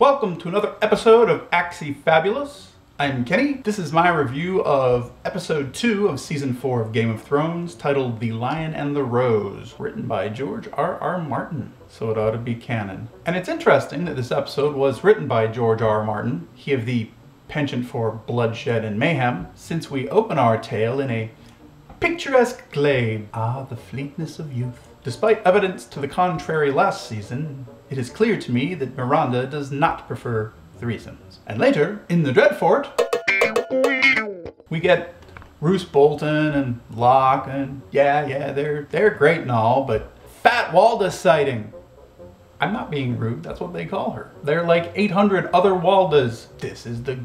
Welcome to another episode of Axie Fabulous. I'm Kenny. This is my review of episode 2 of season 4 of Game of Thrones, titled The Lion and the Rose, written by George R.R. Martin. So it ought to be canon. And it's interesting that this episode was written by George R.R. Martin, he of the penchant for bloodshed and mayhem, since we open our tale in a picturesque glade. Ah, the fleetness of youth. Despite evidence to the contrary last season, it is clear to me that Miranda does not prefer threesomes. And later, in the Dreadfort, we get Roose Bolton and Locke, and yeah, they're great and all, but Fat Walda sighting. I'm not being rude, that's what they call her. There are like 800 other Waldas. This is the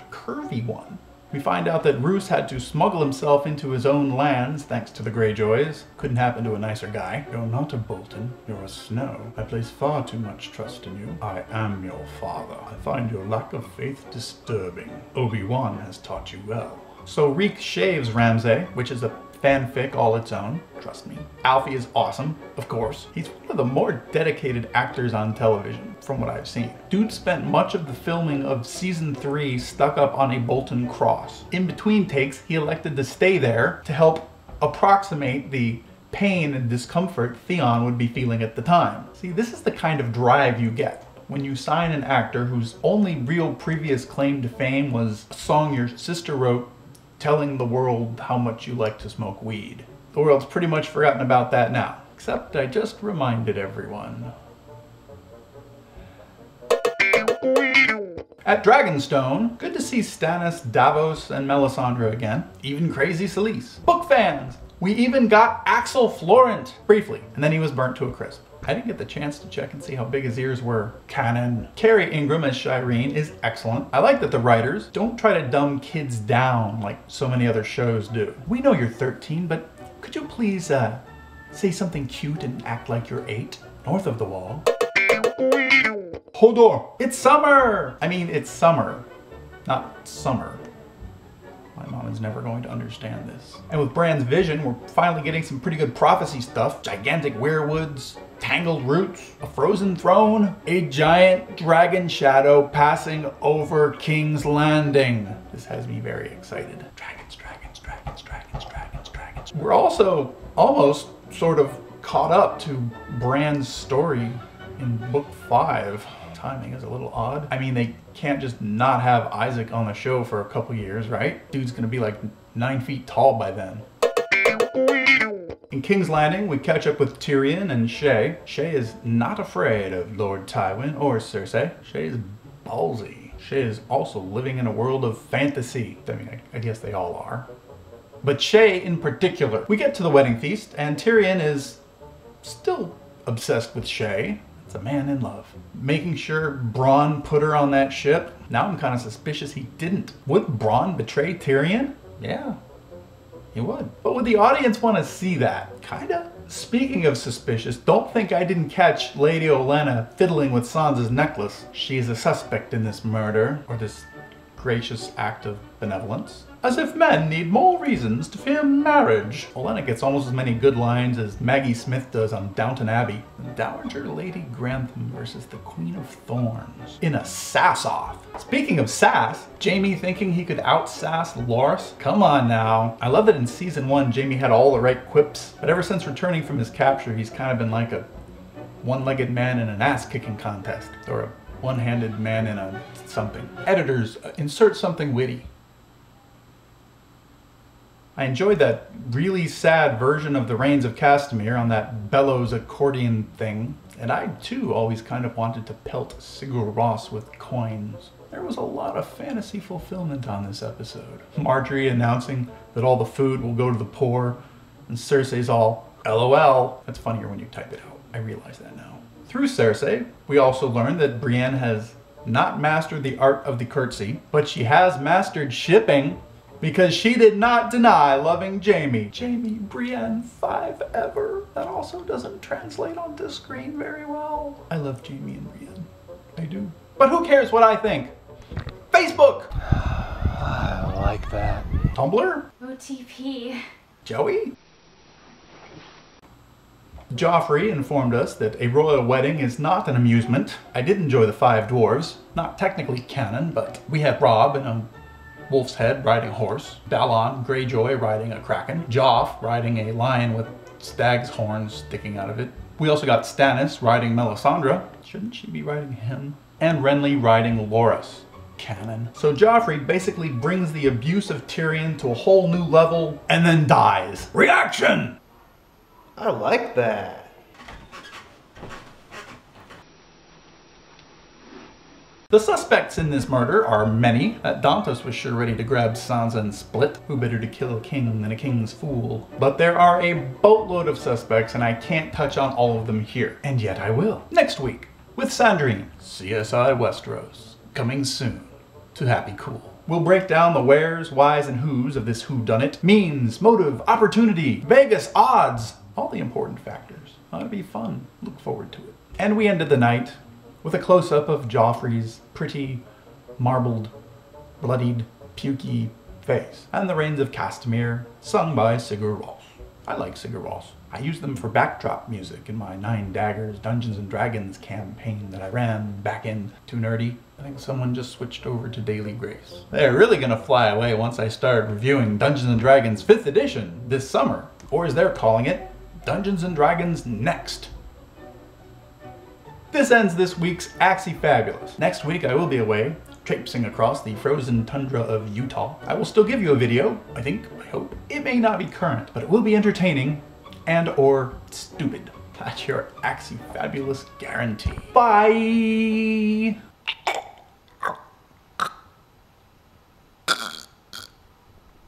curvy one. We find out that Roose had to smuggle himself into his own lands thanks to the Greyjoys. Couldn't happen to a nicer guy. You're not a Bolton, you're a Snow. I place far too much trust in you. I am your father. I find your lack of faith disturbing. Obi-Wan has taught you well. So Reek shaves Ramsay, which is a fanfic all its own, trust me. Alfie is awesome, of course. He's one of the more dedicated actors on television, from what I've seen. Dude spent much of the filming of season 3 stuck up on a Bolton cross. In between takes, he elected to stay there to help approximate the pain and discomfort Theon would be feeling at the time. See, this is the kind of drive you get when you sign an actor whose only real previous claim to fame was a song your sister wrote telling the world how much you like to smoke weed. The world's pretty much forgotten about that now, except I just reminded everyone. At Dragonstone, good to see Stannis, Davos, and Melisandre again. Even Crazy Selyse. Book fans! We even got Axel Florent, briefly, and then he was burnt to a crisp. I didn't get the chance to check and see how big his ears were. Canon. Carrie Ingram as Shireen is excellent. I like that the writers don't try to dumb kids down like so many other shows do. We know you're 13, but could you please say something cute and act like you're 8? North of the Wall. Hodor! It's summer! I mean, it's summer, not summer. My mom is never going to understand this. And with Bran's vision, we're finally getting some pretty good prophecy stuff. Gigantic weirwoods, tangled roots, a frozen throne, a giant dragon shadow passing over King's Landing. This has me very excited. Dragons, dragons, dragons, dragons, dragons, dragons. We're also almost sort of caught up to Bran's story in book 5. Timing is a little odd. I mean, they can't just not have Isaac on the show for a couple years, right? Dude's gonna be like 9 feet tall by then. In King's Landing, we catch up with Tyrion and Shae. Shae is not afraid of Lord Tywin or Cersei. Shae is ballsy. Shae is also living in a world of fantasy. I mean, I guess they all are. But Shae in particular. We get to the wedding feast, and Tyrion is still obsessed with Shae. It's a man in love. Making sure Bronn put her on that ship. Now I'm kind of suspicious he didn't. Would Bronn betray Tyrion? Yeah, he would. But would the audience want to see that? Kinda. Speaking of suspicious, don't think I didn't catch Lady Olenna fiddling with Sansa's necklace. She is a suspect in this murder, or this gracious act of benevolence. As if men need more reasons to fear marriage. Olenna gets almost as many good lines as Maggie Smith does on Downton Abbey. Dowager Lady Grantham versus the Queen of Thorns in a sass-off. Speaking of sass, Jaime thinking he could out-sass Loras? Come on now. I love that in season 1, Jaime had all the right quips, but ever since returning from his capture, he's kind of been like a one-legged man in an ass-kicking contest, or a one-handed man in a something. Editors, insert something witty. I enjoyed that really sad version of the Reigns of Castamere on that bellows accordion thing, and I too always kind of wanted to pelt Sigur Rós with coins. There was a lot of fantasy fulfillment on this episode. Marjorie announcing that all the food will go to the poor, and Cersei's all, LOL. That's funnier when you type it out. I realize that now. Through Cersei, we also learned that Brienne has not mastered the art of the curtsy, but she has mastered shipping, because she did not deny loving Jaime. Jaime, Brienne, 5 ever. That also doesn't translate onto screen very well. I love Jaime and Brienne. I do. But who cares what I think? Facebook! I like that. Tumblr? OTP. Joey? Joffrey informed us that a royal wedding is not an amusement. I did enjoy the 5 dwarves. Not technically canon, but we had Robb in a wolf's head riding a horse, Balon Greyjoy riding a kraken, Joff riding a lion with stag's horns sticking out of it. We also got Stannis riding Melisandre. Shouldn't she be riding him? And Renly riding Loras. Canon. So Joffrey basically brings the abuse of Tyrion to a whole new level and then dies. Reaction! I like that. The suspects in this murder are many. That Dantos was sure ready to grab Sansa and split. Who better to kill a king than a king's fool? But there are a boatload of suspects and I can't touch on all of them here. And yet I will. Next week, with Sandrine, CSI Westeros. Coming soon to Happy Cool. We'll break down the wheres, whys, and whos of this whodunit. Means, motive, opportunity, Vegas, odds. All the important factors. Ought to be fun. Look forward to it. And we ended the night with a close-up of Joffrey's pretty, marbled, bloodied, pukey face, and the Rains of Castamere, sung by Sigur Rós. I like Sigur Rós. I use them for backdrop music in my 9 Daggers Dungeons & Dragons campaign that I ran back in Too Nerdy. I think someone just switched over to Daily Grace. They're really gonna fly away once I start reviewing Dungeons & Dragons 5th edition this summer, or as they're calling it, Dungeons & Dragons Next. This ends this week's Axie Fabulous. Next week I will be away, traipsing across the frozen tundra of Utah. I will still give you a video, I think, I hope. It may not be current, but it will be entertaining and or stupid. That's your Axie Fabulous guarantee. Bye!